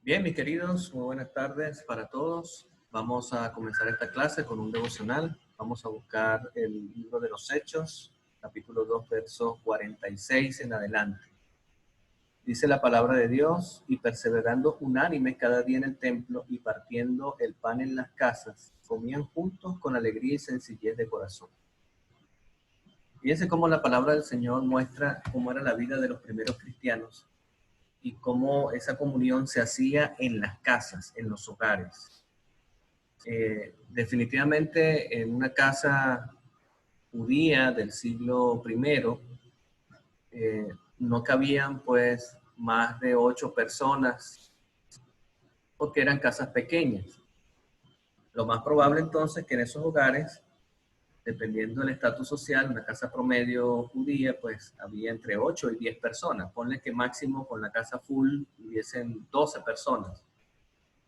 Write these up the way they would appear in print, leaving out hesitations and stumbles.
Bien, mis queridos, muy buenas tardes para todos. Vamos a comenzar esta clase con un devocional. Vamos a buscar el libro de los Hechos, capítulo 2, versos 46 en adelante. Dice la palabra de Dios: y perseverando unánimes cada día en el templo y partiendo el pan en las casas, comían juntos con alegría y sencillez de corazón. Fíjense cómo la palabra del Señor muestra cómo era la vida de los primeros cristianos y cómo esa comunión se hacía en las casas, en los hogares. Definitivamente en una casa judía del siglo I no cabían pues más de 8 personas porque eran casas pequeñas. Lo más probable entonces que en esos hogares, dependiendo del estatus social, una casa promedio judía, pues había entre 8 y 10 personas. Ponle que máximo con la casa full hubiesen 12 personas.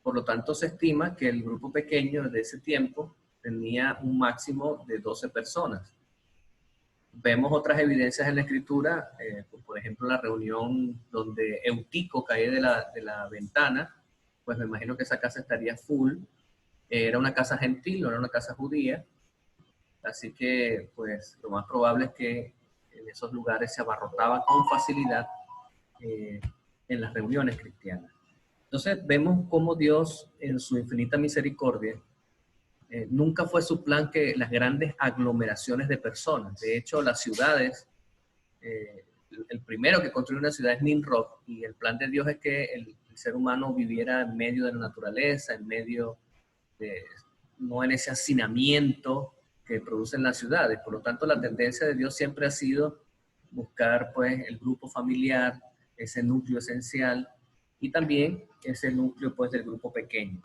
Por lo tanto, se estima que el grupo pequeño de ese tiempo tenía un máximo de 12 personas. Vemos otras evidencias en la escritura, por ejemplo, la reunión donde Eutico cae de la ventana, pues me imagino que esa casa estaría full. Era una casa gentil, no era una casa judía, así que pues lo más probable es que en esos lugares se abarrotaba con facilidad en las reuniones cristianas. Entonces vemos cómo Dios en su infinita misericordia nunca fue su plan que las grandes aglomeraciones de personas. De hecho, las ciudades, el primero que construyó una ciudad es Nimrod, y el plan de Dios es que el ser humano viviera en medio de la naturaleza, en medio de, no en ese hacinamiento que producen las ciudades. Por lo tanto, la tendencia de Dios siempre ha sido buscar pues el grupo familiar, ese núcleo esencial, y también ese núcleo pues del grupo pequeño.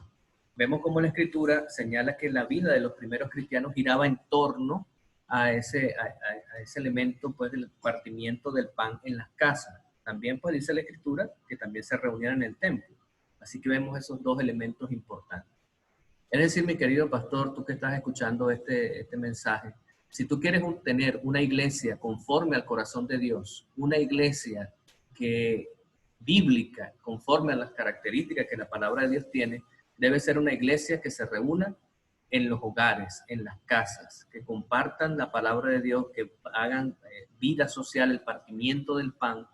Vemos cómo la escritura señala que la vida de los primeros cristianos giraba en torno a ese elemento pues del partimiento del pan en las casas. También pues dice la escritura que también se reunían en el templo. Así que vemos esos dos elementos importantes. Es decir, mi querido pastor, tú que estás escuchando este mensaje, si tú quieres tener una iglesia conforme al corazón de Dios, una iglesia que bíblica, conforme a las características que la palabra de Dios tiene, debe ser una iglesia que se reúna en los hogares, en las casas, que compartan la palabra de Dios, que hagan vida social, el partimiento del pan,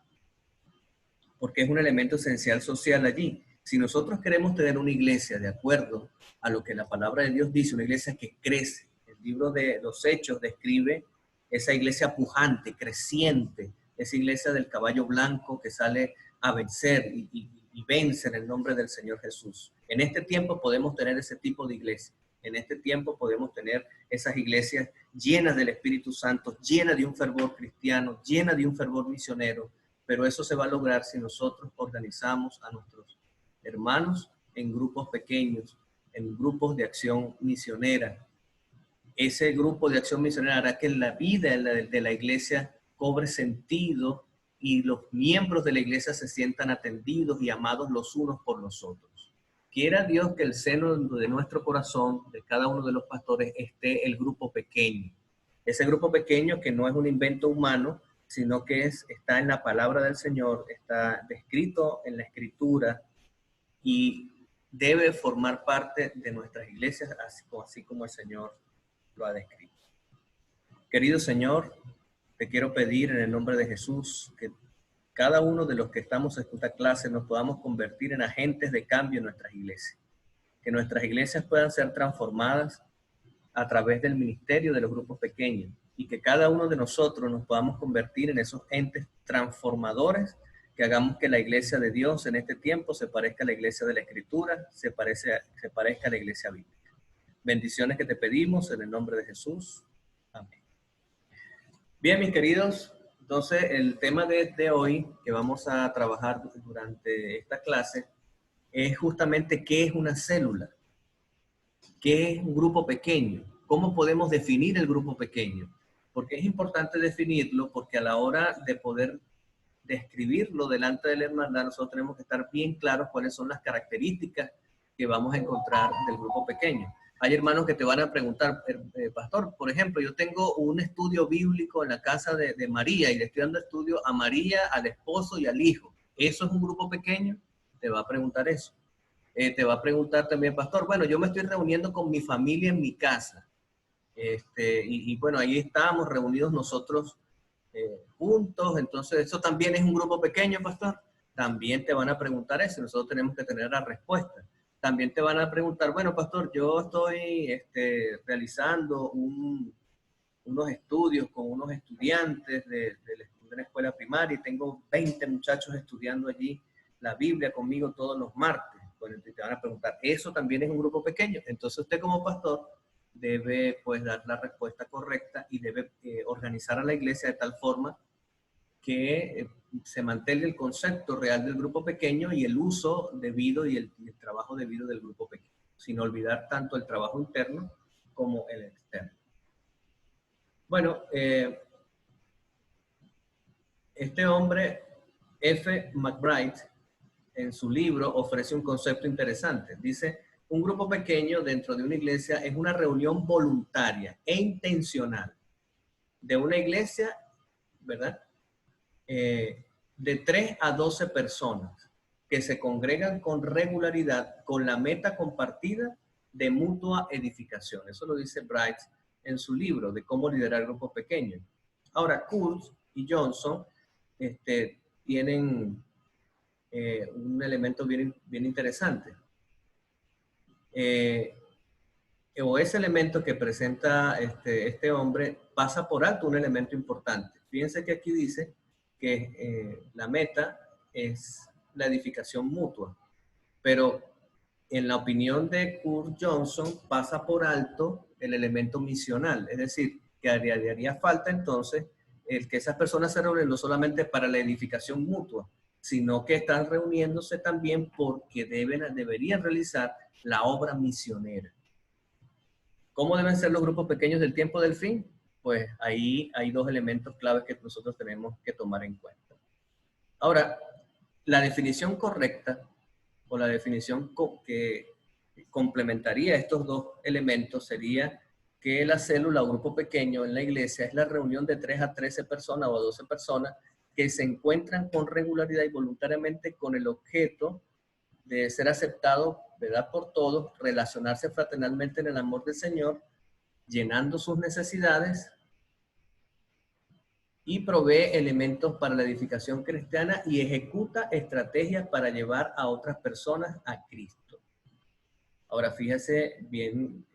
porque es un elemento esencial social allí. Si nosotros queremos tener una iglesia de acuerdo a lo que la palabra de Dios dice, una iglesia que crece, el libro de los Hechos describe esa iglesia pujante, creciente, esa iglesia del caballo blanco que sale a vencer y vence en el nombre del Señor Jesús. En este tiempo podemos tener ese tipo de iglesia. En este tiempo podemos tener esas iglesias llenas del Espíritu Santo, llenas de un fervor cristiano, llenas de un fervor misionero, pero eso se va a lograr si nosotros organizamos a nuestros hermanos en grupos pequeños, en grupos de acción misionera. Ese grupo de acción misionera hará que la vida de la iglesia cobre sentido y los miembros de la iglesia se sientan atendidos y amados los unos por los otros. Quiera Dios que el seno de nuestro corazón, de cada uno de los pastores, esté el grupo pequeño. Ese grupo pequeño que no es un invento humano, sino que está en la palabra del Señor, está descrito en la escritura y debe formar parte de nuestras iglesias, así como el Señor lo ha descrito. Querido Señor, te quiero pedir en el nombre de Jesús que cada uno de los que estamos en esta clase nos podamos convertir en agentes de cambio en nuestras iglesias. Que nuestras iglesias puedan ser transformadas a través del ministerio de los grupos pequeños y que cada uno de nosotros nos podamos convertir en esos entes transformadores que hagamos que la iglesia de Dios en este tiempo se parezca a la iglesia de la Escritura, se parezca a la iglesia bíblica. Bendiciones que te pedimos en el nombre de Jesús. Amén. Bien, mis queridos, entonces el tema de hoy que vamos a trabajar durante esta clase es justamente qué es una célula, qué es un grupo pequeño, cómo podemos definir el grupo pequeño, porque es importante definirlo porque a la hora de poder describirlo delante de la hermandad nosotros tenemos que estar bien claros cuáles son las características que vamos a encontrar del grupo pequeño. Hay hermanos que te van a preguntar, pastor, por ejemplo, yo tengo un estudio bíblico en la casa de María y le estoy dando estudio a María, al esposo y al hijo. ¿Eso es un grupo pequeño? Te va a preguntar eso. Te va a preguntar también, pastor, bueno, yo me estoy reuniendo con mi familia en mi casa. Y bueno, ahí estamos reunidos nosotros juntos, entonces eso también es un grupo pequeño, pastor. También te van a preguntar eso, nosotros tenemos que tener la respuesta. También te van a preguntar, bueno, pastor, yo estoy realizando unos estudios con unos estudiantes de una escuela primaria y tengo 20 muchachos estudiando allí la Biblia conmigo todos los martes. Bueno, te van a preguntar, ¿eso también es un grupo pequeño? Entonces usted como pastor debe pues dar la respuesta correcta y debe organizar a la iglesia de tal forma que se mantenga el concepto real del grupo pequeño y el uso debido y el trabajo debido del grupo pequeño, sin olvidar tanto el trabajo interno como el externo. Bueno, este hombre, F. McBride, en su libro ofrece un concepto interesante. Dice, un grupo pequeño dentro de una iglesia es una reunión voluntaria e intencional de una iglesia, ¿verdad? De 3 a 12 personas que se congregan con regularidad con la meta compartida de mutua edificación. Eso lo dice Bright en su libro de cómo liderar grupos pequeños. Ahora, Kurtz y Johnson tienen un elemento bien interesante. O ese elemento que presenta este hombre pasa por alto un elemento importante. Fíjense que aquí dice que la meta es la edificación mutua, pero en la opinión de Kurt Johnson pasa por alto el elemento misional, es decir, que haría falta entonces el que esas personas se reúnen no solamente para la edificación mutua, sino que están reuniéndose también porque deberían realizar la obra misionera. ¿Cómo deben ser los grupos pequeños del tiempo del fin? Pues ahí hay dos elementos claves que nosotros tenemos que tomar en cuenta. Ahora, la definición correcta o la definición que complementaría estos dos elementos sería que la célula o grupo pequeño en la iglesia es la reunión de 3 a 13 personas o 12 personas que se encuentran con regularidad y voluntariamente con el objeto de ser aceptado, ¿verdad?, por todos, relacionarse fraternalmente en el amor del Señor, llenando sus necesidades y provee elementos para la edificación cristiana y ejecuta estrategias para llevar a otras personas a Cristo. Ahora, fíjese bien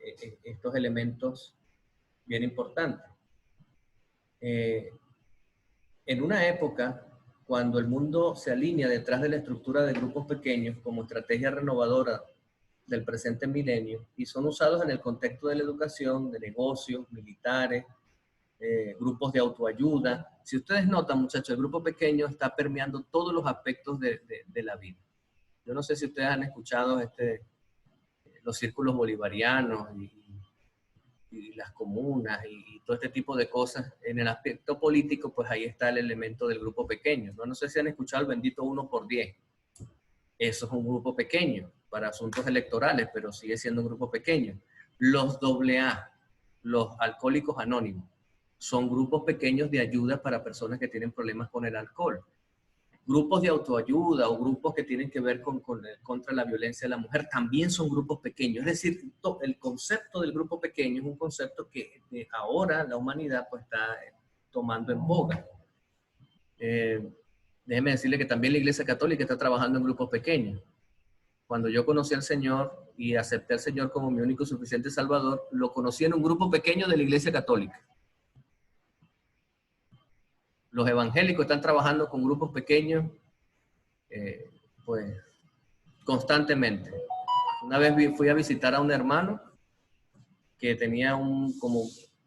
estos elementos bien importantes. En una época, cuando el mundo se alinea detrás de la estructura de grupos pequeños como estrategia renovadora del presente milenio y son usados en el contexto de la educación, de negocios, militares, grupos de autoayuda. Si ustedes notan, muchachos, el grupo pequeño está permeando todos los aspectos de la vida. Yo no sé si ustedes han escuchado los círculos bolivarianos y las comunas y todo este tipo de cosas. En el aspecto político, pues ahí está el elemento del grupo pequeño. No sé si han escuchado el bendito 1 por 10. Eso es un grupo pequeño para asuntos electorales, pero sigue siendo un grupo pequeño. Los AA, los alcohólicos anónimos, son grupos pequeños de ayuda para personas que tienen problemas con el alcohol. Grupos de autoayuda o grupos que tienen que ver contra la violencia de la mujer también son grupos pequeños. Es decir, el concepto del grupo pequeño es un concepto que ahora la humanidad pues está tomando en boga. Déjeme decirle que también la Iglesia Católica está trabajando en grupos pequeños. Cuando yo conocí al Señor y acepté al Señor como mi único y suficiente Salvador, lo conocí en un grupo pequeño de la Iglesia Católica. Los evangélicos están trabajando con grupos pequeños, pues, constantemente. Una vez fui a visitar a un hermano que tenía como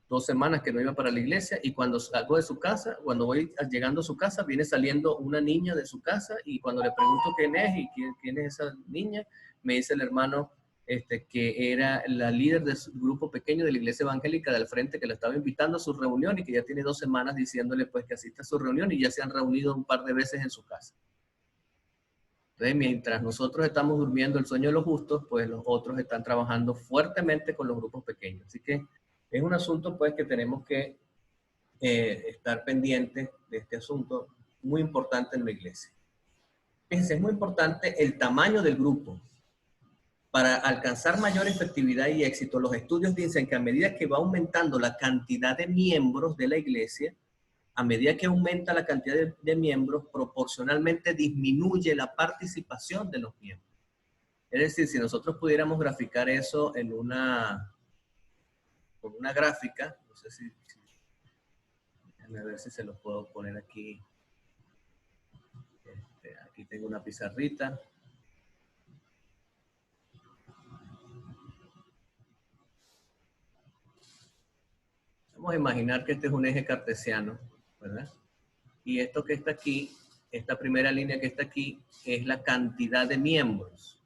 2 semanas que no iba para la iglesia y cuando salgo de su casa, cuando voy llegando a su casa, viene saliendo una niña de su casa y cuando le pregunto quién es y quién es esa niña, me dice el hermano que era la líder de su grupo pequeño de la iglesia evangélica del frente que la estaba invitando a su reunión y que ya tiene 2 semanas diciéndole pues que asista a su reunión y ya se han reunido un par de veces en su casa. Entonces, mientras nosotros estamos durmiendo el sueño de los justos, pues los otros están trabajando fuertemente con los grupos pequeños. Así que es un asunto pues que tenemos que estar pendientes de este asunto muy importante en la iglesia. Fíjense, es muy importante el tamaño del grupo. Para alcanzar mayor efectividad y éxito, los estudios dicen que a medida que va aumentando la cantidad de miembros de la iglesia, a medida que aumenta la cantidad de miembros, proporcionalmente disminuye la participación de los miembros. Es decir, si nosotros pudiéramos graficar eso en con una gráfica, no sé déjame ver si se los puedo poner aquí. Aquí tengo una pizarrita. Vamos a imaginar que este es un eje cartesiano, ¿verdad? Y esto que está aquí, esta primera línea que está aquí, es la cantidad de miembros.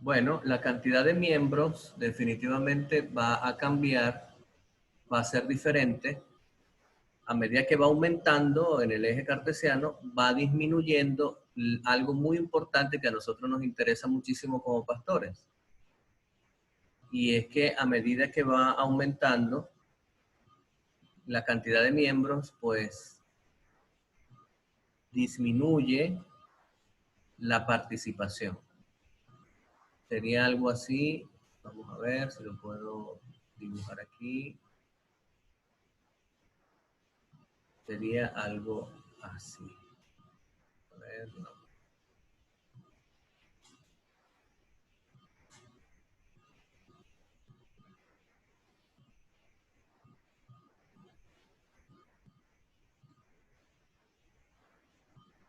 Bueno, la cantidad de miembros definitivamente va a cambiar, va a ser diferente. A medida que va aumentando en el eje cartesiano, va disminuyendo algo muy importante que a nosotros nos interesa muchísimo como pastores. Y es que a medida que va aumentando la cantidad de miembros, pues disminuye la participación. Sería algo así. Vamos a ver si lo puedo dibujar aquí. Sería algo así. A ver, no.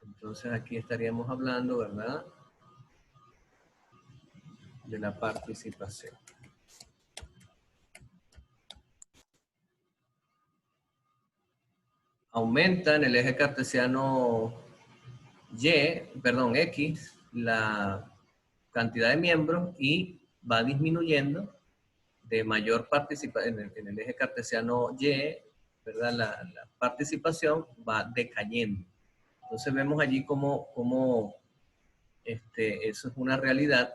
Entonces aquí estaríamos hablando, ¿verdad?, de la participación. Aumenta en el eje cartesiano X, la cantidad de miembros y va disminuyendo de mayor participación. En el eje cartesiano Y, ¿verdad?, la participación va decayendo. Entonces vemos allí cómo eso es una realidad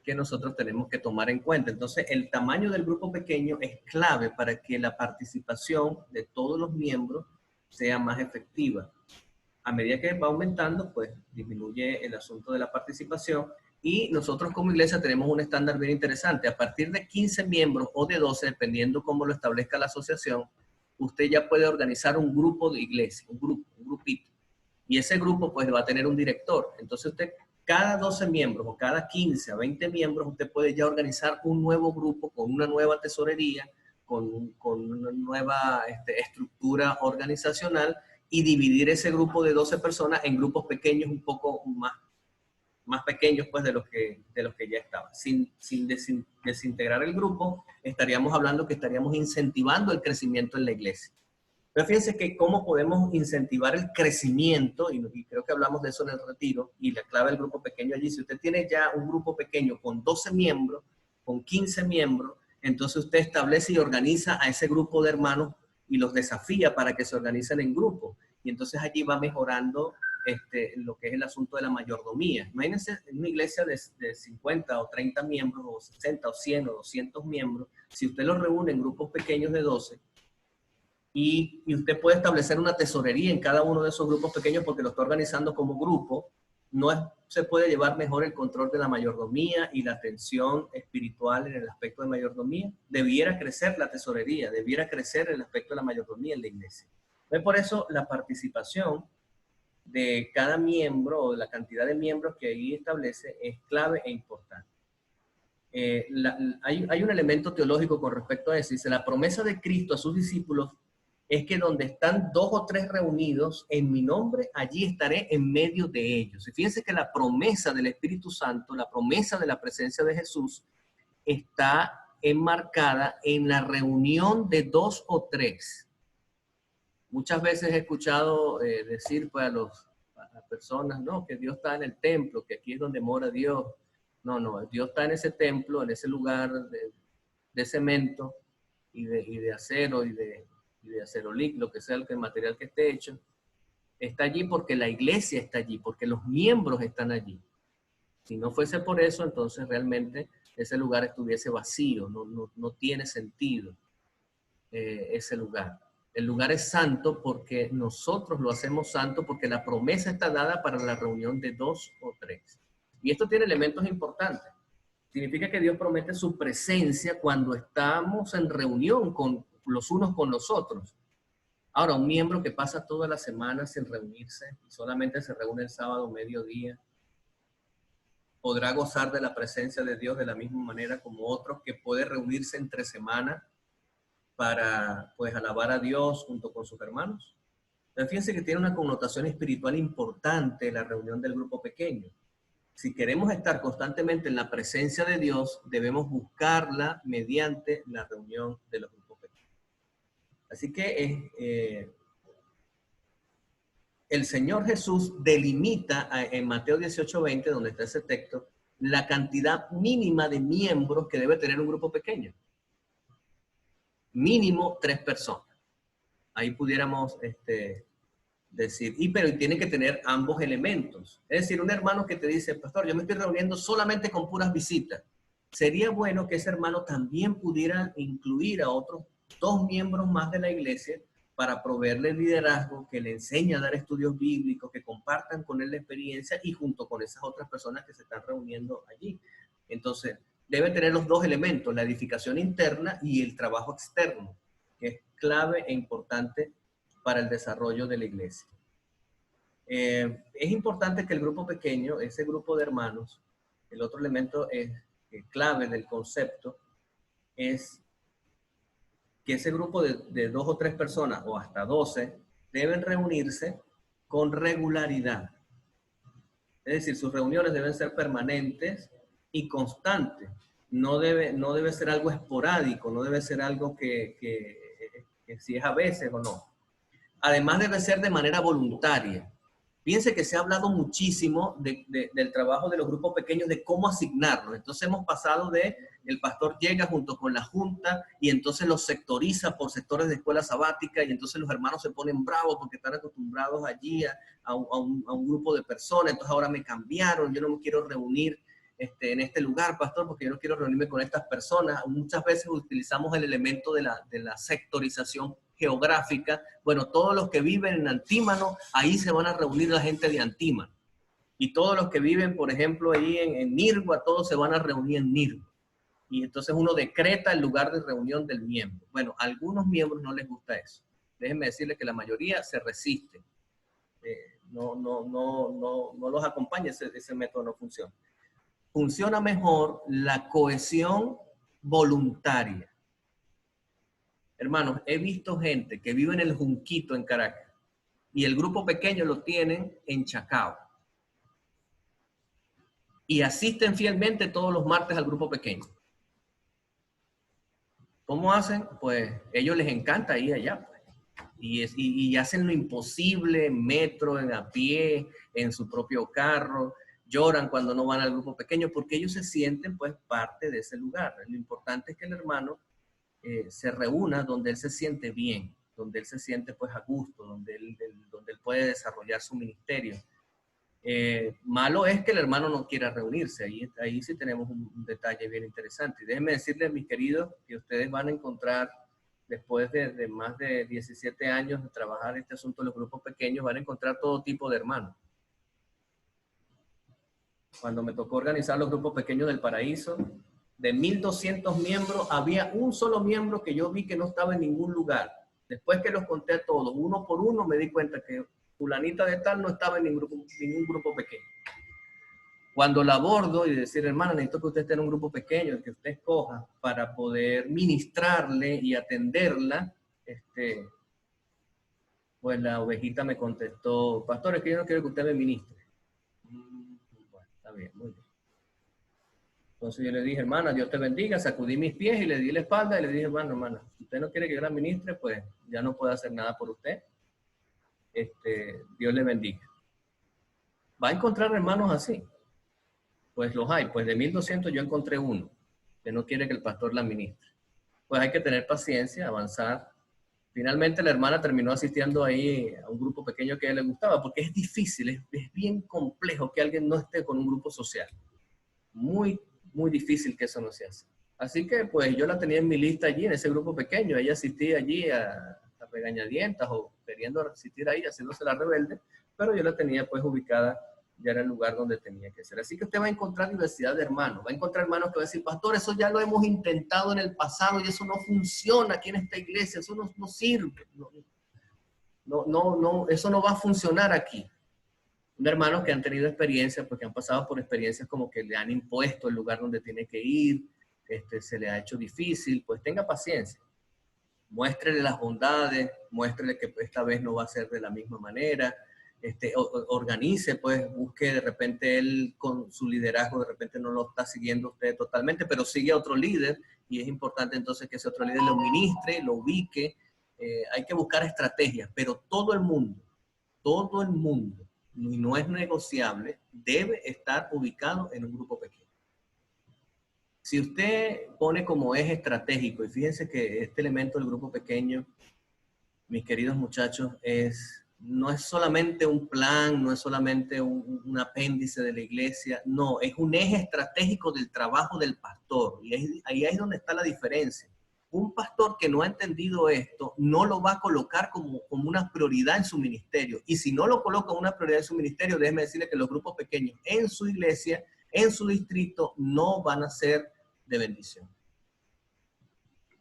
que nosotros tenemos que tomar en cuenta. Entonces, el tamaño del grupo pequeño es clave para que la participación de todos los miembros sea más efectiva. A medida que va aumentando, pues disminuye el asunto de la participación y nosotros como iglesia tenemos un estándar bien interesante. A partir de 15 miembros o de 12, dependiendo cómo lo establezca la asociación, usted ya puede organizar un grupo de iglesia, un grupito. Y ese grupo pues va a tener un director. Entonces usted, cada 12 miembros o cada 15 a 20 miembros, usted puede ya organizar un nuevo grupo con una nueva tesorería, con una nueva estructura organizacional y dividir ese grupo de 12 personas en grupos pequeños un poco más pequeños pues de los que ya estaban. Sin desintegrar el grupo, estaríamos hablando que estaríamos incentivando el crecimiento en la iglesia. Pero fíjense que cómo podemos incentivar el crecimiento, y creo que hablamos de eso en el retiro, y la clave del grupo pequeño allí, si usted tiene ya un grupo pequeño con 12 miembros, con 15 miembros, entonces usted establece y organiza a ese grupo de hermanos y los desafía para que se organicen en grupo. Y entonces allí va mejorando lo que es el asunto de la mayordomía. Imagínense en una iglesia de 50 o 30 miembros, o 60 o 100 o 200 miembros, si usted los reúne en grupos pequeños de 12, y usted puede establecer una tesorería en cada uno de esos grupos pequeños porque lo está organizando como grupo, se puede llevar mejor el control de la mayordomía y la atención espiritual en el aspecto de mayordomía. Debiera crecer la tesorería, debiera crecer el aspecto de la mayordomía en la iglesia. Entonces, por eso la participación de cada miembro o de la cantidad de miembros que ahí establece es clave e importante. Hay un elemento teológico con respecto a eso. Dice, la promesa de Cristo a sus discípulos es que donde están 2 o 3 reunidos en mi nombre, allí estaré en medio de ellos. Y fíjense que la promesa del Espíritu Santo, la promesa de la presencia de Jesús, está enmarcada en la reunión de 2 o 3. Muchas veces he escuchado decir pues, a las personas, no, que Dios está en el templo, que aquí es donde mora Dios. No, Dios está en ese templo, en ese lugar de cemento y de acero y de acerolic, lo que sea el material que esté hecho. Está allí porque la iglesia está allí, porque los miembros están allí. Si no fuese por eso, entonces realmente ese lugar estuviese vacío, no tiene sentido ese lugar. El lugar es santo porque nosotros lo hacemos santo, porque la promesa está dada para la reunión de 2 o 3. Y esto tiene elementos importantes. Significa que Dios promete su presencia cuando estamos en reunión con los unos con los otros. Ahora, un miembro que pasa toda la semana sin reunirse y solamente se reúne el sábado mediodía, podrá gozar de la presencia de Dios de la misma manera como otros que puede reunirse entre semana para pues alabar a Dios junto con sus hermanos. Entonces, fíjense que tiene una connotación espiritual importante la reunión del grupo pequeño. Si queremos estar constantemente en la presencia de Dios, debemos buscarla mediante la reunión de los grupos pequeños. Así que el Señor Jesús delimita en Mateo 18:20, donde está ese texto, la cantidad mínima de miembros que debe tener un grupo pequeño. Mínimo 3 personas. Ahí pudiéramos decir, pero tiene que tener ambos elementos. Es decir, un hermano que te dice, pastor, yo me estoy reuniendo solamente con puras visitas. Sería bueno que ese hermano también pudiera incluir a otros 2 miembros más de la iglesia para proveerle liderazgo, que le enseñe a dar estudios bíblicos, que compartan con él la experiencia y junto con esas otras personas que se están reuniendo allí. Entonces, debe tener los 2 elementos, la edificación interna y el trabajo externo, que es clave e importante para el desarrollo de la iglesia. Es importante que el grupo pequeño, ese grupo de hermanos, el otro elemento clave del concepto es que ese grupo de 2 o 3 personas o hasta 12 deben reunirse con regularidad. Es decir, sus reuniones deben ser permanentes y constantes. No debe ser algo esporádico, no debe ser algo que si es a veces o no. Además debe ser de manera voluntaria. Piense que se ha hablado muchísimo del trabajo de los grupos pequeños, de cómo asignarlos. Entonces hemos pasado de el pastor llega junto con la junta y entonces los sectoriza por sectores de escuela sabática y entonces los hermanos se ponen bravos porque están acostumbrados allí a un grupo de personas. Entonces ahora me cambiaron, yo no me quiero reunir en este lugar, pastor, porque yo no quiero reunirme con estas personas. Muchas veces utilizamos el elemento de la sectorización geográfica. Bueno, todos los que viven en Antímano, ahí se van a reunir la gente de Antímano. Y todos los que viven, por ejemplo, ahí en Nirgua, todos se van a reunir en Nirgua. Y entonces uno decreta el lugar de reunión del miembro. Bueno, a algunos miembros no les gusta eso. Déjenme decirles que la mayoría se resiste. No los acompaña, ese método no funciona. Funciona mejor la cohesión voluntaria. Hermanos, he visto gente que vive en el Junquito, en Caracas, y el grupo pequeño lo tienen en Chacao. Y asisten fielmente todos los martes al grupo pequeño. ¿Cómo hacen? Pues ellos les encanta ir allá. Pues. Y hacen lo imposible en metro, a pie, en su propio carro. Lloran cuando no van al grupo pequeño porque ellos se sienten pues parte de ese lugar. Lo importante es que el hermano se reúna donde él se siente bien, donde él se siente pues a gusto, donde él puede desarrollar su ministerio. Malo es que el hermano no quiera reunirse. Ahí sí tenemos un detalle bien interesante. Y déjenme decirles, mis queridos, que ustedes van a encontrar, después de más de 17 años de trabajar este asunto de los grupos pequeños, van a encontrar todo tipo de hermanos. Cuando me tocó organizar los grupos pequeños del Paraíso, de 1,200 miembros, había un solo miembro que yo vi que no estaba en ningún lugar. Después que los conté a todos, uno por uno, me di cuenta que fulanita de tal no estaba en ningún grupo pequeño. Cuando la abordo y decir, hermana, necesito que usted esté en un grupo pequeño, el que usted escoja, para poder ministrarle y atenderla, pues la ovejita me contestó, pastor, es que yo no quiero que usted me ministre. Bueno, está bien, muy bien. Entonces yo le dije, hermana, Dios te bendiga, sacudí mis pies y le di la espalda y le dije, hermana, si usted no quiere que yo la ministre, pues ya no puedo hacer nada por usted. Dios le bendiga. ¿Va a encontrar hermanos así? Pues los hay. Pues de 1,200 yo encontré uno que no quiere que el pastor la ministre. Pues hay que tener paciencia, avanzar. Finalmente la hermana terminó asistiendo ahí a un grupo pequeño que a ella le gustaba, porque es difícil, es bien complejo que alguien no esté con un grupo social. Muy, muy difícil que eso no se hace. Así que pues yo la tenía en mi lista allí, en ese grupo pequeño. Ella asistía allí a regañadientas o queriendo asistir ahí, haciéndose la rebelde, pero yo la tenía pues ubicada ya en el lugar donde tenía que ser. Así que usted va a encontrar diversidad de hermanos. Va a encontrar hermanos que van a decir, pastor, eso ya lo hemos intentado en el pasado y eso no funciona aquí en esta iglesia, eso no sirve. No, eso no va a funcionar aquí. Hermanos que han tenido experiencias, porque han pasado por experiencias como que le han impuesto el lugar donde tiene que ir, se le ha hecho difícil, pues tenga paciencia. Muéstrele las bondades, muéstrele que esta vez no va a ser de la misma manera, organice, pues busque de repente él con su liderazgo, de repente no lo está siguiendo usted totalmente, pero sigue a otro líder y es importante entonces que ese otro líder lo ministre, lo ubique. Hay que buscar estrategias, pero todo el mundo, y no es negociable, debe estar ubicado en un grupo pequeño. Si usted pone como eje estratégico, y fíjense que este elemento del grupo pequeño, mis queridos muchachos, no es solamente un plan, no es solamente un apéndice de la iglesia, no, es un eje estratégico del trabajo del pastor. Y ahí es donde está la diferencia. Un pastor que no ha entendido esto, no lo va a colocar como una prioridad en su ministerio. Y si no lo coloca como una prioridad en su ministerio, déjeme decirle que los grupos pequeños en su iglesia, en su distrito, no van a ser de bendición.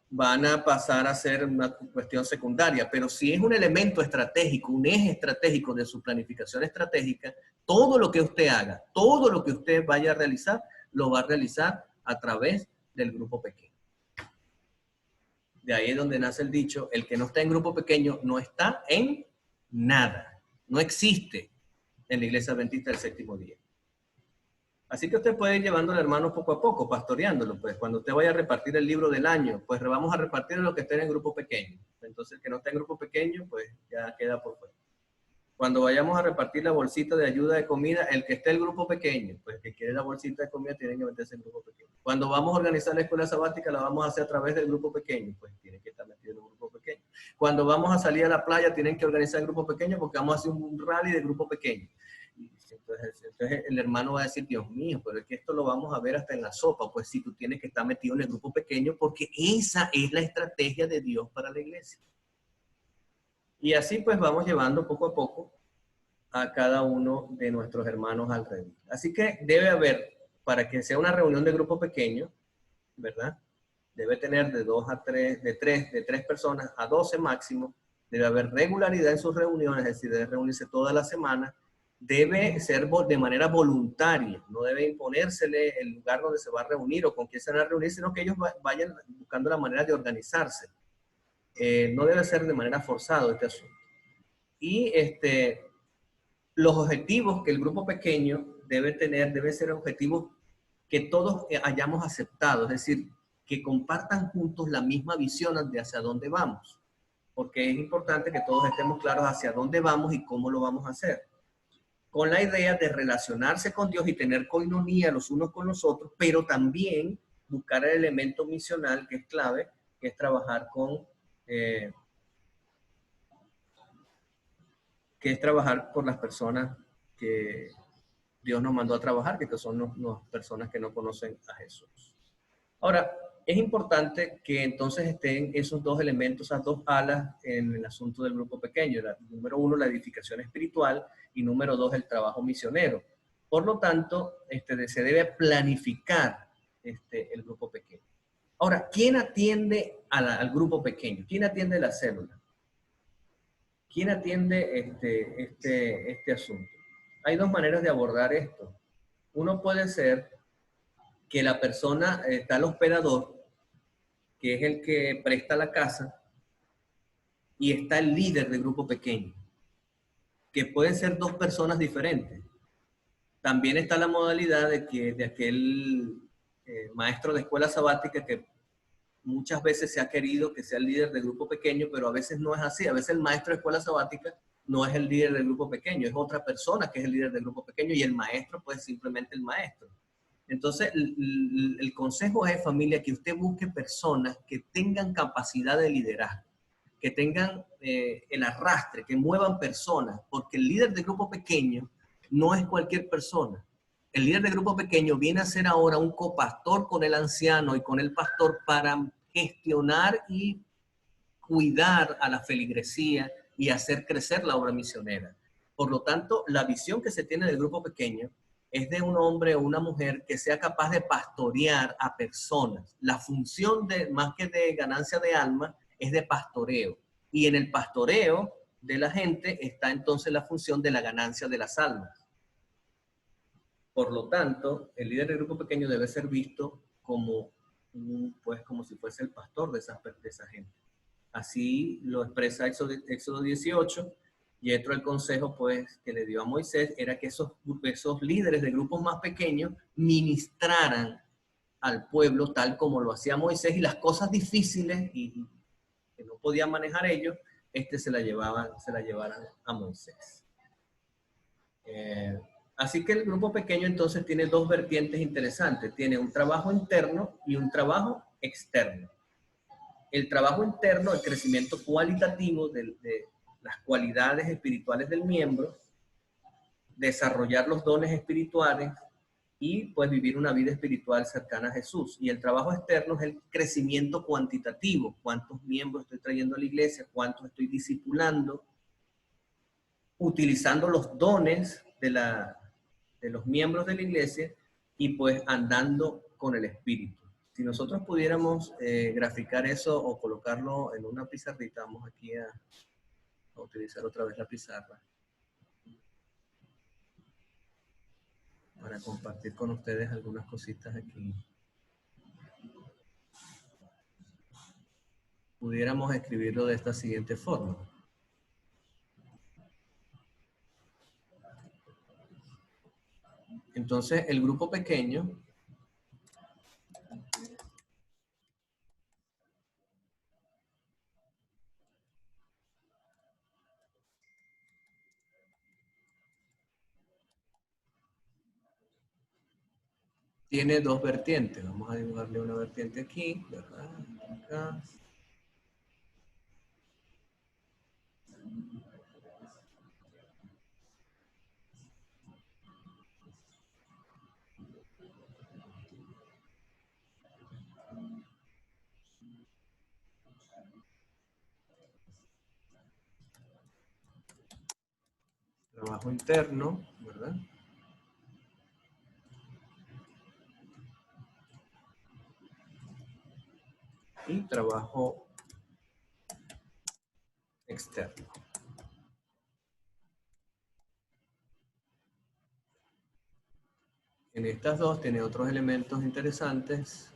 Van a pasar a ser una cuestión secundaria, pero si es un elemento estratégico, un eje estratégico de su planificación estratégica, todo lo que usted haga, todo lo que usted vaya a realizar, lo va a realizar a través del grupo pequeño. De ahí es donde nace el dicho, el que no está en grupo pequeño no está en nada, no existe en la Iglesia Adventista del Séptimo Día. Así que usted puede ir llevando al hermano poco a poco, pastoreándolo. Pues cuando usted vaya a repartir el libro del año, pues vamos a repartir lo que esté en grupo pequeño. Entonces el que no esté en grupo pequeño, pues ya queda por fuera. Cuando vayamos a repartir la bolsita de ayuda de comida, el que esté en el grupo pequeño, pues el que quiere la bolsita de comida tiene que meterse en el grupo pequeño. Cuando vamos a organizar la escuela sabática, la vamos a hacer a través del grupo pequeño, pues tiene que estar metido en un grupo pequeño. Cuando vamos a salir a la playa, tienen que organizar el grupo pequeño porque vamos a hacer un rally de grupo pequeño. Entonces el hermano va a decir, Dios mío, pero es que esto lo vamos a ver hasta en la sopa. Pues si tú tienes que estar metido en el grupo pequeño porque esa es la estrategia de Dios para la iglesia. Y así pues vamos llevando poco a poco a cada uno de nuestros hermanos al redil. Así que debe haber, para que sea una reunión de grupo pequeño, ¿verdad? Debe tener de 2 a 3, de 3 personas a 12 máximo. Debe haber regularidad en sus reuniones, es decir, debe reunirse toda la semana. Debe ser de manera voluntaria, no debe imponérsele el lugar donde se va a reunir o con quién se van a reunir, sino que ellos vayan buscando la manera de organizarse. No debe ser de manera forzada este asunto. Y los objetivos que el grupo pequeño debe tener, deben ser objetivos que todos hayamos aceptado, es decir, que compartan juntos la misma visión de hacia dónde vamos, porque es importante que todos estemos claros hacia dónde vamos y cómo lo vamos a hacer, con la idea de relacionarse con Dios y tener coinonía los unos con los otros, pero también buscar el elemento misional que es clave, que es trabajar por las personas que Dios nos mandó a trabajar, que son las personas que no conocen a Jesús. Ahora, es importante que entonces estén esos dos elementos, esas dos alas en el asunto del grupo pequeño. Número 1, la edificación espiritual, y número 2, el trabajo misionero. Por lo tanto, se debe planificar el grupo pequeño. Ahora, ¿quién atiende al grupo pequeño? ¿Quién atiende la célula? ¿Quién atiende este asunto? Hay dos maneras de abordar esto. Uno puede ser que la persona, está el hospedador, que es el que presta la casa, y está el líder del grupo pequeño, que pueden ser dos personas diferentes. También está la modalidad de aquel maestro de escuela sabática que muchas veces se ha querido que sea el líder del grupo pequeño, pero a veces no es así. A veces el maestro de escuela sabática no es el líder del grupo pequeño, es otra persona que es el líder del grupo pequeño y el maestro pues simplemente el maestro. Entonces, el consejo es, familia, que usted busque personas que tengan capacidad de liderazgo, que tengan el arrastre, que muevan personas, porque el líder del grupo pequeño no es cualquier persona. el líder de grupo pequeño viene a ser ahora un copastor con el anciano y con el pastor para gestionar y cuidar a la feligresía y hacer crecer la obra misionera. Por lo tanto, la visión que se tiene del grupo pequeño es de un hombre o una mujer que sea capaz de pastorear a personas. La función de, más que de ganancia de alma, es de pastoreo. Y en el pastoreo de la gente está entonces la función de la ganancia de las almas. Por lo tanto, el líder del grupo pequeño debe ser visto como, pues, como si fuese el pastor de esa gente. Así lo expresa Éxodo 18, y otro el consejo pues, que le dio a Moisés era que esos líderes de grupos más pequeños ministraran al pueblo tal como lo hacía Moisés, y las cosas difíciles y que no podían manejar ellos, se la llevaran a Moisés. Así que el grupo pequeño entonces tiene dos vertientes interesantes. Tiene un trabajo interno y un trabajo externo. El trabajo interno, el crecimiento cualitativo de las cualidades espirituales del miembro, desarrollar los dones espirituales y pues vivir una vida espiritual cercana a Jesús. Y el trabajo externo es el crecimiento cuantitativo. ¿Cuántos miembros estoy trayendo a la iglesia? ¿Cuántos estoy discipulando? Utilizando los dones de los miembros de la iglesia y pues andando con el Espíritu. Si nosotros pudiéramos graficar eso o colocarlo en una pizarrita, vamos aquí a utilizar otra vez la pizarra para compartir con ustedes algunas cositas aquí. Pudiéramos escribirlo de esta siguiente forma. Entonces, el grupo pequeño tiene dos vertientes. Vamos a dibujarle una vertiente aquí, ¿verdad? Acá. Trabajo interno, ¿verdad? Y trabajo externo. En estas dos tiene otros elementos interesantes.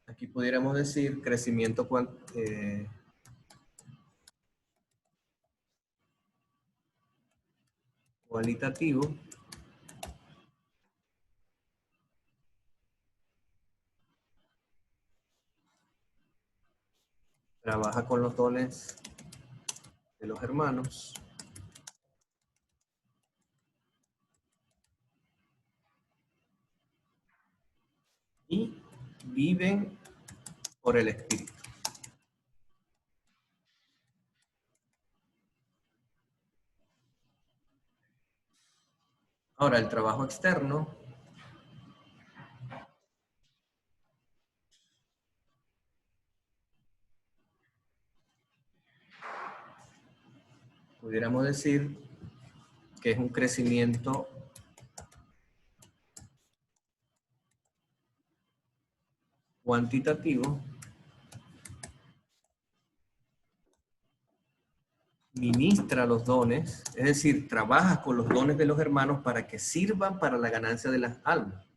Aquí pudiéramos decir crecimiento cualitativo. Trabaja con los dones de los hermanos. Y viven por el Espíritu. Ahora, el trabajo externo pudiéramos decir que es un crecimiento cuantitativo, ministra los dones, es decir, trabaja con los dones de los hermanos para que sirvan para la ganancia de las almas.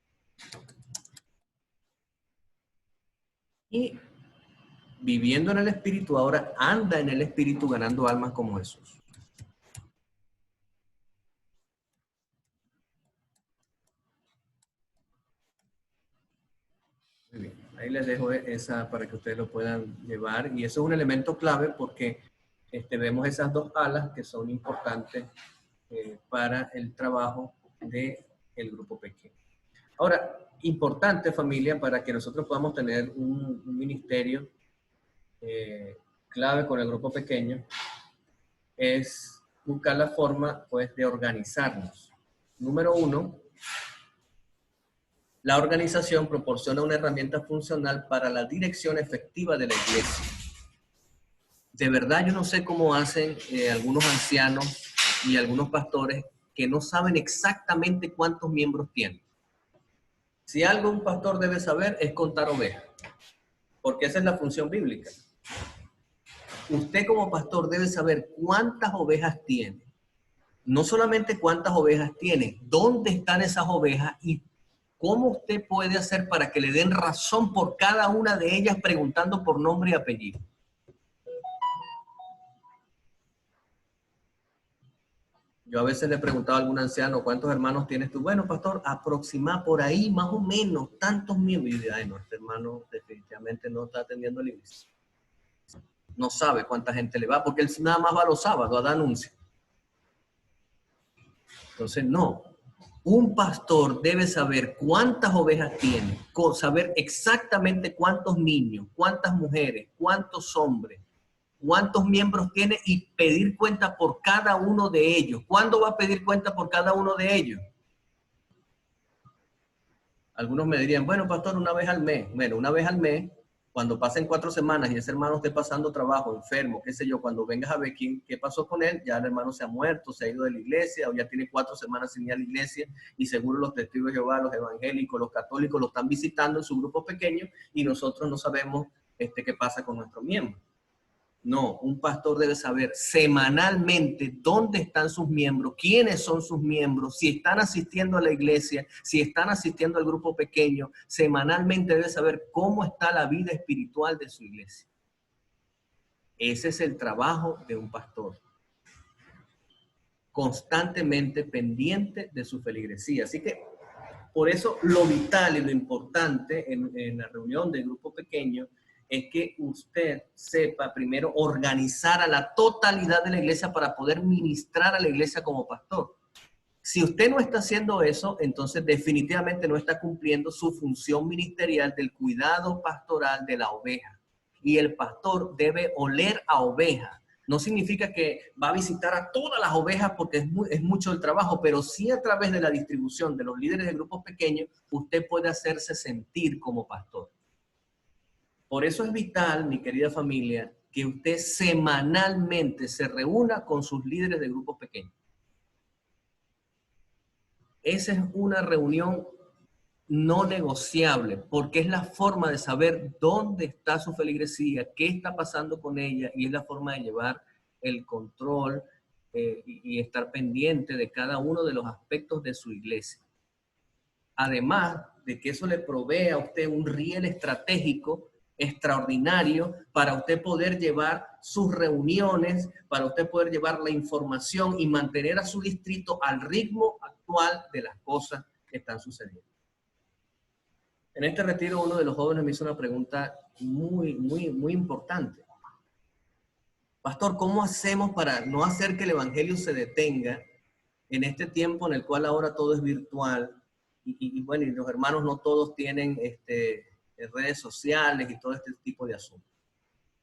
Y viviendo en el Espíritu, ahora anda en el Espíritu ganando almas como Jesús. Muy bien. Ahí les dejo esa para que ustedes lo puedan llevar. Y eso es un elemento clave porque vemos esas dos alas que son importantes para el trabajo del grupo pequeño. Ahora, importante familia para que nosotros podamos tener un ministerio clave con el grupo pequeño es buscar la forma pues de organizarnos. Número uno, la organización proporciona una herramienta funcional para la dirección efectiva de la iglesia. De verdad yo no sé cómo hacen algunos ancianos y algunos pastores que no saben exactamente cuántos miembros tienen. Si algo un pastor debe saber es contar ovejas, porque esa es la función bíblica. Usted como pastor debe saber cuántas ovejas tiene. No solamente cuántas ovejas tiene, dónde están esas ovejas y cómo usted puede hacer para que le den razón por cada una de ellas preguntando por nombre y apellido. Yo a veces le preguntaba a algún anciano, ¿cuántos hermanos tienes tú? Bueno, pastor, aproxima por ahí, más o menos, tantos miembros. Y yo digo, ay, no, este hermano definitivamente no está atendiendo la iglesia. No sabe cuánta gente le va, porque él nada más va los sábados a dar anuncios. Entonces, no. Un pastor debe saber cuántas ovejas tiene, saber exactamente cuántos niños, cuántas mujeres, cuántos hombres, cuántos miembros tiene y pedir cuenta por cada uno de ellos. ¿Cuándo va a pedir cuenta por cada uno de ellos? Algunos me dirían, bueno, pastor, una vez al mes. Bueno, una vez al mes, cuando pasen 4 semanas y ese hermano esté pasando trabajo, enfermo, qué sé yo, cuando vengas a ver qué pasó con él, ya el hermano se ha muerto, se ha ido de la iglesia, o ya tiene 4 semanas sin ir a la iglesia, y seguro los testigos de Jehová, los evangélicos, los católicos lo están visitando en su grupo pequeño, y nosotros no sabemos qué pasa con nuestros miembros. No, un pastor debe saber semanalmente dónde están sus miembros, quiénes son sus miembros, si están asistiendo a la iglesia, si están asistiendo al grupo pequeño. Semanalmente debe saber cómo está la vida espiritual de su iglesia. Ese es el trabajo de un pastor. Constantemente pendiente de su feligresía. Así que, por eso, lo vital y lo importante en la reunión del grupo pequeño es que usted sepa primero organizar a la totalidad de la iglesia para poder ministrar a la iglesia como pastor. Si usted no está haciendo eso, entonces definitivamente no está cumpliendo su función ministerial del cuidado pastoral de la oveja. Y el pastor debe oler a oveja. No significa que va a visitar a todas las ovejas porque es mucho el trabajo, pero sí a través de la distribución de los líderes de grupos pequeños, usted puede hacerse sentir como pastor. Por eso es vital, mi querida familia, que usted semanalmente se reúna con sus líderes de grupos pequeños. Esa es una reunión no negociable, porque es la forma de saber dónde está su feligresía, qué está pasando con ella, y es la forma de llevar el control y estar pendiente de cada uno de los aspectos de su iglesia. Además de que eso le provee a usted un riel estratégico extraordinario para usted poder llevar sus reuniones, para usted poder llevar la información y mantener a su distrito al ritmo actual de las cosas que están sucediendo. En este retiro uno de los jóvenes me hizo una pregunta muy importante. Pastor, ¿cómo hacemos para no hacer que el evangelio se detenga en este tiempo en el cual ahora todo es virtual? Y bueno, y los hermanos no todos tienen redes sociales y todo este tipo de asuntos.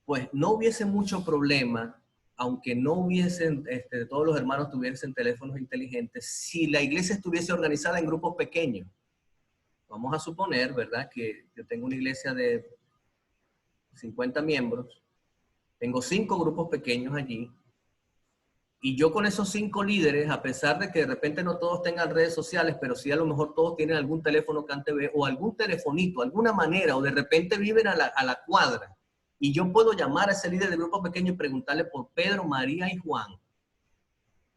Pues no hubiese mucho problema, aunque no hubiesen, todos los hermanos tuviesen teléfonos inteligentes, si la iglesia estuviese organizada en grupos pequeños. Vamos a suponer, ¿verdad?, que yo tengo una iglesia de 50 miembros, tengo 5 grupos pequeños allí, y yo con esos 5 líderes, a pesar de que de repente no todos tengan redes sociales, pero sí a lo mejor todos tienen algún teléfono CanTV o algún telefonito, alguna manera, o de repente viven a la cuadra. Y yo puedo llamar a ese líder del grupo pequeño y preguntarle por Pedro, María y Juan.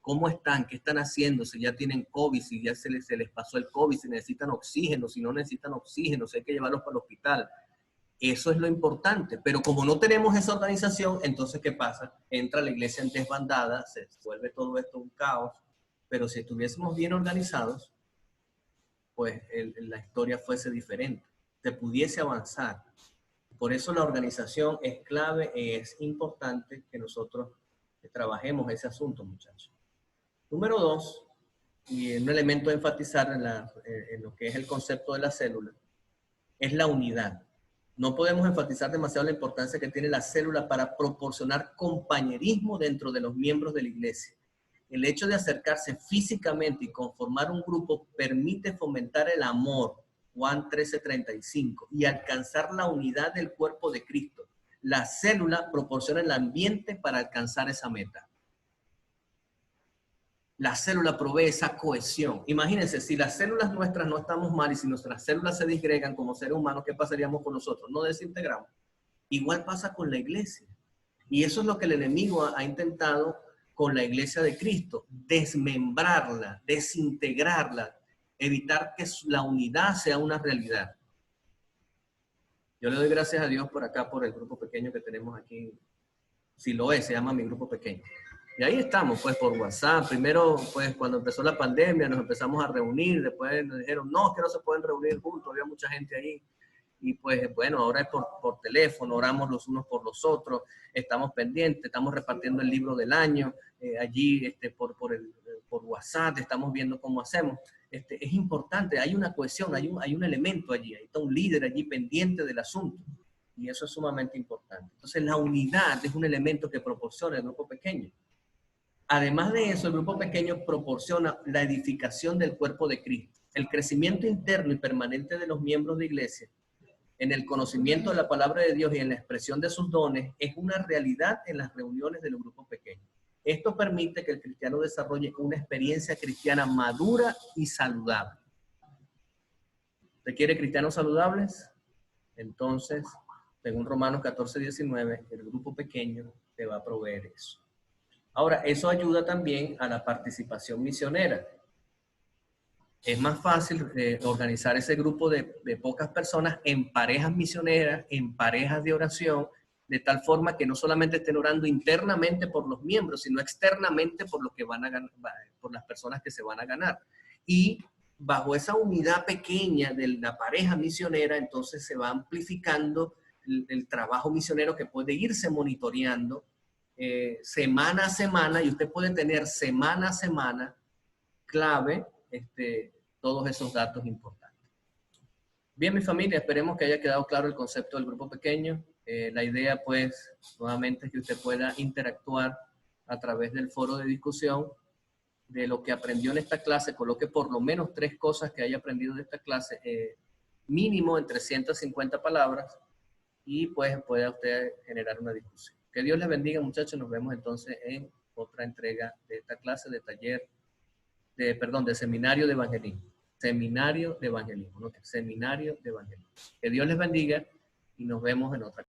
¿Cómo están? ¿Qué están haciendo? Si ya tienen COVID, si ya se les pasó el COVID, si necesitan oxígeno, si no necesitan oxígeno, si hay que llevarlos para el hospital. Eso es lo importante, pero como no tenemos esa organización, entonces ¿qué pasa? Entra la iglesia en desbandada, se vuelve todo esto un caos, pero si estuviésemos bien organizados, pues la historia fuese diferente, se pudiese avanzar. Por eso la organización es clave, es importante que nosotros trabajemos ese asunto, muchachos. Número 2, y un elemento a enfatizar en lo que es el concepto de la célula, es la unidad. No podemos enfatizar demasiado la importancia que tiene la célula para proporcionar compañerismo dentro de los miembros de la iglesia. El hecho de acercarse físicamente y conformar un grupo permite fomentar el amor, Juan 13:35, y alcanzar la unidad del cuerpo de Cristo. La célula proporciona el ambiente para alcanzar esa meta. La célula provee esa cohesión. Imagínense, si las células nuestras no estamos mal y si nuestras células se disgregan como seres humanos, ¿qué pasaríamos con nosotros? No desintegramos. Igual pasa con la iglesia. Y eso es lo que el enemigo ha intentado con la iglesia de Cristo, desmembrarla, desintegrarla, evitar que la unidad sea una realidad. Yo le doy gracias a Dios por acá, por el grupo pequeño que tenemos aquí. Siloé se llama mi grupo pequeño. Y ahí estamos, pues, por WhatsApp. Primero, pues, cuando empezó la pandemia, nos empezamos a reunir. Después nos dijeron, no, que no se pueden reunir juntos. Había mucha gente ahí. Y, pues, bueno, ahora es por teléfono. Oramos los unos por los otros. Estamos pendientes. Estamos repartiendo el libro del año. Allí, por WhatsApp, estamos viendo cómo hacemos. Es importante. Hay una cohesión. Hay un elemento allí. Hay un líder allí pendiente del asunto. Y eso es sumamente importante. Entonces, la unidad es un elemento que proporciona el grupo pequeño. Además de eso, el grupo pequeño proporciona la edificación del cuerpo de Cristo, el crecimiento interno y permanente de los miembros de iglesia, en el conocimiento de la palabra de Dios y en la expresión de sus dones, es una realidad en las reuniones de los grupos pequeños. Esto permite que el cristiano desarrolle una experiencia cristiana madura y saludable. ¿Usted quiere cristianos saludables? Entonces, según Romanos 14:19, el grupo pequeño te va a proveer eso. Ahora, eso ayuda también a la participación misionera. Es más fácil organizar ese grupo de pocas personas en parejas misioneras, en parejas de oración, de tal forma que no solamente estén orando internamente por los miembros, sino externamente por, lo que van a ganar, por las personas que se van a ganar. Y bajo esa unidad pequeña de la pareja misionera, entonces se va amplificando el trabajo misionero que puede irse monitoreando semana a semana, y usted puede tener semana a semana clave todos esos datos importantes. Bien, mi familia, esperemos que haya quedado claro el concepto del grupo pequeño. La idea, pues, nuevamente es que usted pueda interactuar a través del foro de discusión de lo que aprendió en esta clase, coloque por lo menos 3 cosas que haya aprendido de esta clase, mínimo en 350 palabras, y pues pueda usted generar una discusión. Que Dios les bendiga, muchachos. Nos vemos entonces en otra entrega de esta clase de taller, de seminario de evangelismo. Seminario de evangelismo, ¿no? Seminario de evangelismo. Que Dios les bendiga y nos vemos en otra clase.